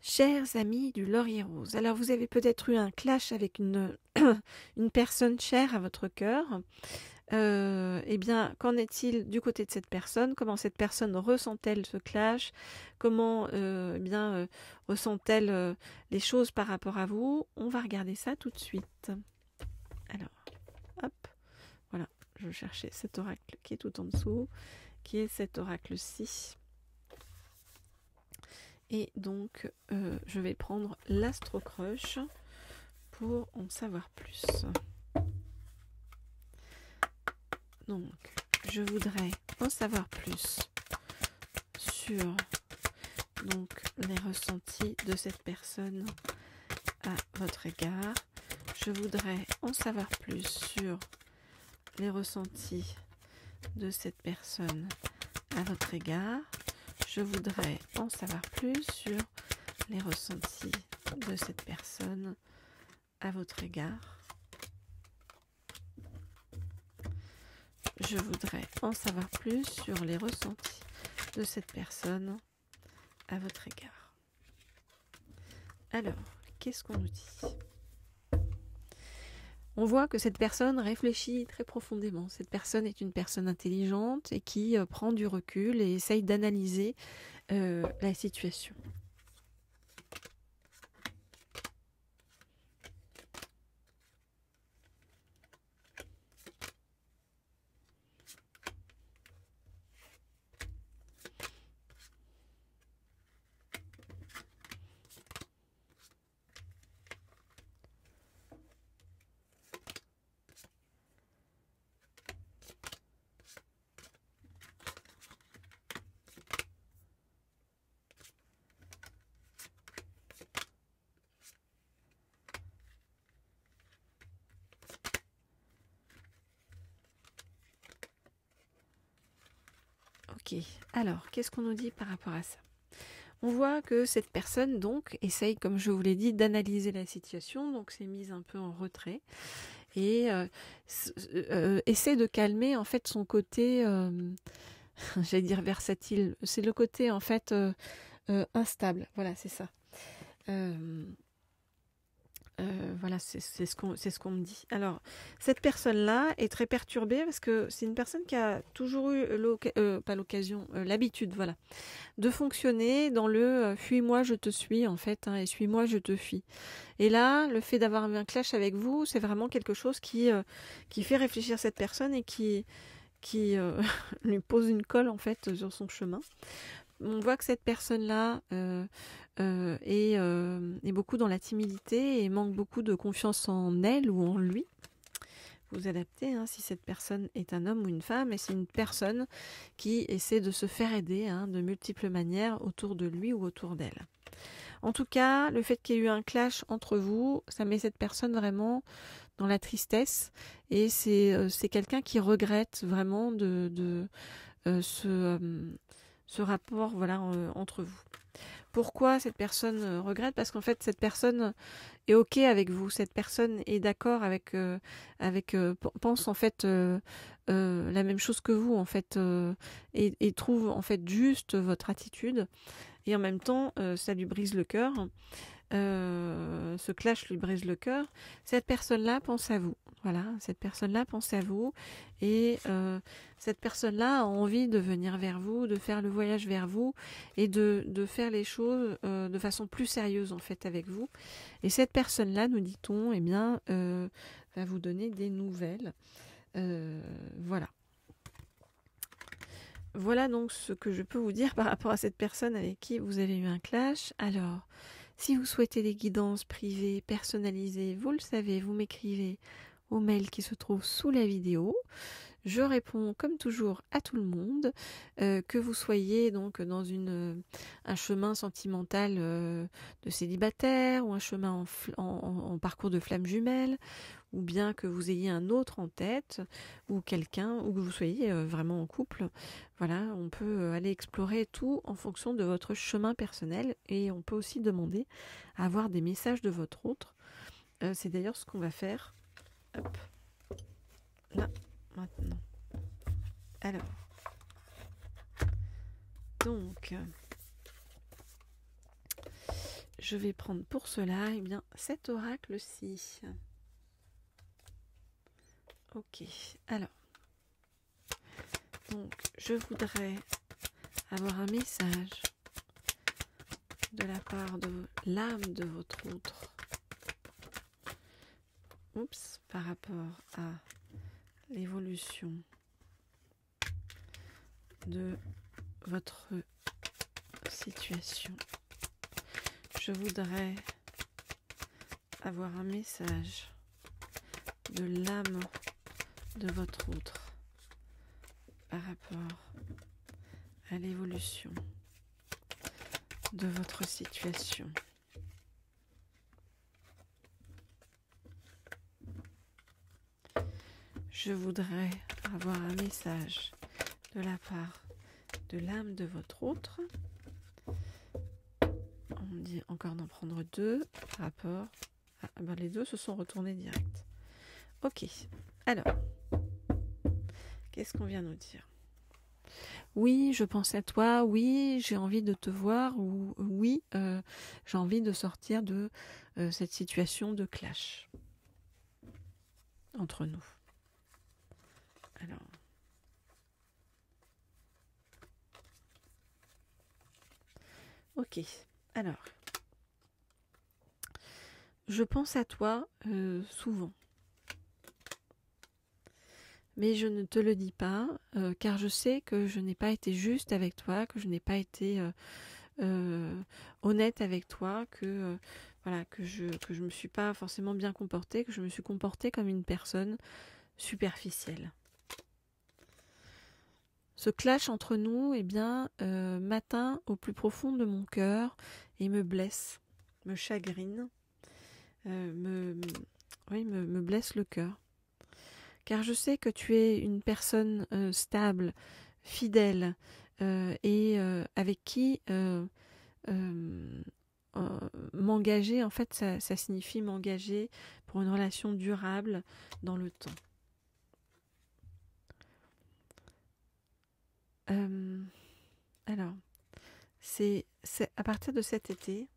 Chers amis du Laurier Rose, alors vous avez peut-être eu un clash avec une, une personne chère à votre cœur. Eh bien, qu'en est-il du côté de cette personne? Comment cette personne ressent-elle ce clash? Comment ressent-elle les choses par rapport à vous? On va regarder ça tout de suite. Alors, hop, voilà, je cherchais cet oracle qui est tout en dessous, qui est cet oracle-ci. Et donc, je vais prendre l'Astro Crush pour en savoir plus. Donc, je voudrais en savoir plus sur donc, les ressentis de cette personne à votre égard. Je voudrais en savoir plus sur les ressentis de cette personne à votre égard. Je voudrais en savoir plus sur les ressentis de cette personne à votre égard. Je voudrais en savoir plus sur les ressentis de cette personne à votre égard. Alors, qu'est-ce qu'on nous dit ? On voit que cette personne réfléchit très profondément. Cette personne est une personne intelligente et qui prend du recul et essaye d'analyser la situation. Ok, alors, qu'est-ce qu'on nous dit par rapport à ça ? On voit que cette personne, donc, essaye, comme je vous l'ai dit, d'analyser la situation, donc s'est mise un peu en retrait, et essaie de calmer, en fait, son côté, j'allais dire versatile, c'est le côté, en fait, instable, voilà, c'est ça. Voilà, c'est ce qu'on me dit. Alors, cette personne-là est très perturbée parce que c'est une personne qui a toujours eu l'habitude, voilà, de fonctionner dans le fuis-moi, je te suis, en fait, et suis-moi, je te fuis. Et là, le fait d'avoir eu un clash avec vous, c'est vraiment quelque chose qui fait réfléchir cette personne et qui lui pose une colle, en fait, sur son chemin. On voit que cette personne-là est beaucoup dans la timidité et manque beaucoup de confiance en elle ou en lui. Vous adaptez, si cette personne est un homme ou une femme, et c'est une personne qui essaie de se faire aider de multiples manières autour de lui ou autour d'elle. En tout cas, le fait qu'il y ait eu un clash entre vous, ça met cette personne vraiment dans la tristesse, et c'est quelqu'un qui regrette vraiment ce rapport, voilà, entre vous. Pourquoi cette personne regrette ? Parce qu'en fait, cette personne est OK avec vous. Cette personne est d'accord pense en fait la même chose que vous, en fait, et trouve en fait juste votre attitude. Et en même temps, ça lui brise le cœur. Ce clash lui brise le cœur. Cette personne-là pense à vous. Voilà, cette personne-là pense à vous. Et cette personne-là a envie de venir vers vous, de faire le voyage vers vous et de faire les choses de façon plus sérieuse, en fait, avec vous. Et cette personne-là, nous dit-on, eh bien, va vous donner des nouvelles. Voilà. Voilà donc ce que je peux vous dire par rapport à cette personne avec qui vous avez eu un clash. Alors, si vous souhaitez des guidances privées, personnalisées, vous le savez, vous m'écrivez au mail qui se trouve sous la vidéo. Je réponds comme toujours à tout le monde, que vous soyez donc dans un chemin sentimental de célibataire ou un chemin en parcours de flamme jumelle, ou bien que vous ayez un autre en tête, ou quelqu'un, ou que vous soyez vraiment en couple. Voilà, on peut aller explorer tout en fonction de votre chemin personnel, et on peut aussi demander à avoir des messages de votre autre. C'est d'ailleurs ce qu'on va faire. Hop. Là, maintenant. Alors. Donc, je vais prendre pour cela eh bien, cet oracle-ci. Ok, alors, donc je voudrais avoir un message de la part de l'âme de votre autre. Oups, par rapport à l'évolution de votre situation. Je voudrais avoir un message de l'âme de votre autre par rapport à l'évolution de votre situation. Je voudrais avoir un message de la part de l'âme de votre autre. On me dit encore d'en prendre 2 par rapport à... ben les 2 se sont retournés direct. Ok, alors, qu'est-ce qu'on vient nous dire? Oui, je pense à toi, oui, j'ai envie de te voir, ou oui, j'ai envie de sortir de cette situation de clash entre nous. Alors, ok, alors, je pense à toi souvent. Mais je ne te le dis pas, car je sais que je n'ai pas été juste avec toi, que je n'ai pas été honnête avec toi, que voilà, que je me suis pas forcément bien comportée, que je me suis comportée comme une personne superficielle. Ce clash entre nous, eh bien, m'atteint au plus profond de mon cœur et me blesse, me chagrine, me blesse le cœur. Car je sais que tu es une personne stable, fidèle et avec qui m'engager, en fait, ça signifie m'engager pour une relation durable dans le temps. Alors, c'est à partir de cet été,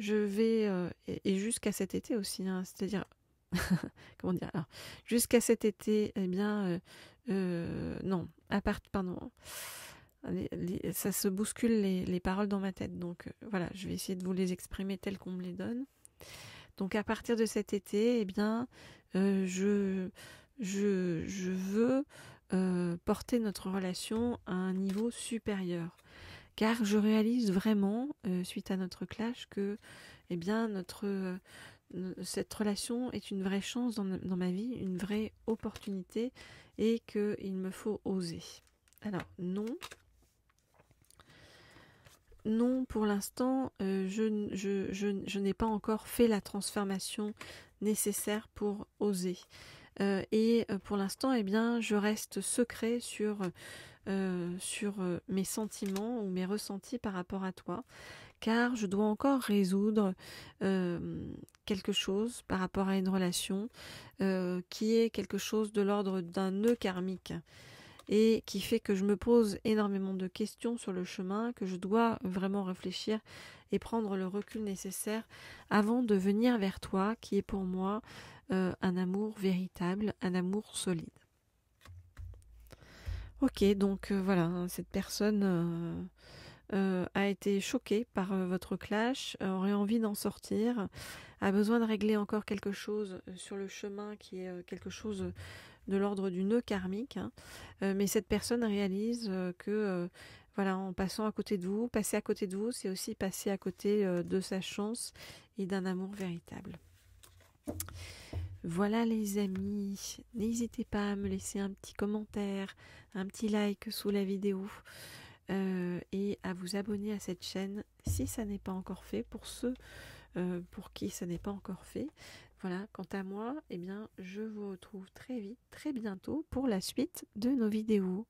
je vais, et jusqu'à cet été aussi, hein, c'est-à-dire, comment dire, alors, jusqu'à cet été, eh bien, non, pardon, ça se bouscule les paroles dans ma tête, donc voilà, je vais essayer de vous les exprimer telles qu'on me les donne. Donc à partir de cet été, eh bien, je veux porter notre relation à un niveau supérieur. Car je réalise vraiment, suite à notre clash, que eh bien, cette relation est une vraie chance dans ma vie, une vraie opportunité, et qu'il me faut oser. Alors, non, pour l'instant, je n'ai pas encore fait la transformation nécessaire pour oser. Et pour l'instant, eh bien, je reste secret sur mes sentiments ou mes ressentis par rapport à toi, car je dois encore résoudre quelque chose par rapport à une relation qui est quelque chose de l'ordre d'un nœud karmique et qui fait que je me pose énormément de questions sur le chemin, que je dois vraiment réfléchir et prendre le recul nécessaire avant de venir vers toi, qui est pour moi un amour véritable, un amour solide. Ok, donc voilà, cette personne a été choquée par votre clash, aurait envie d'en sortir, a besoin de régler encore quelque chose sur le chemin qui est quelque chose de l'ordre du nœud karmique, hein. Mais cette personne réalise que voilà, en passant à côté de vous, passer à côté de vous, c'est aussi passer à côté de sa chance et d'un amour véritable. Voilà les amis, n'hésitez pas à me laisser un petit commentaire, un petit like sous la vidéo et à vous abonner à cette chaîne si ça n'est pas encore fait, pour ceux pour qui ça n'est pas encore fait. Voilà, quant à moi, eh bien, je vous retrouve très vite, très bientôt pour la suite de nos vidéos.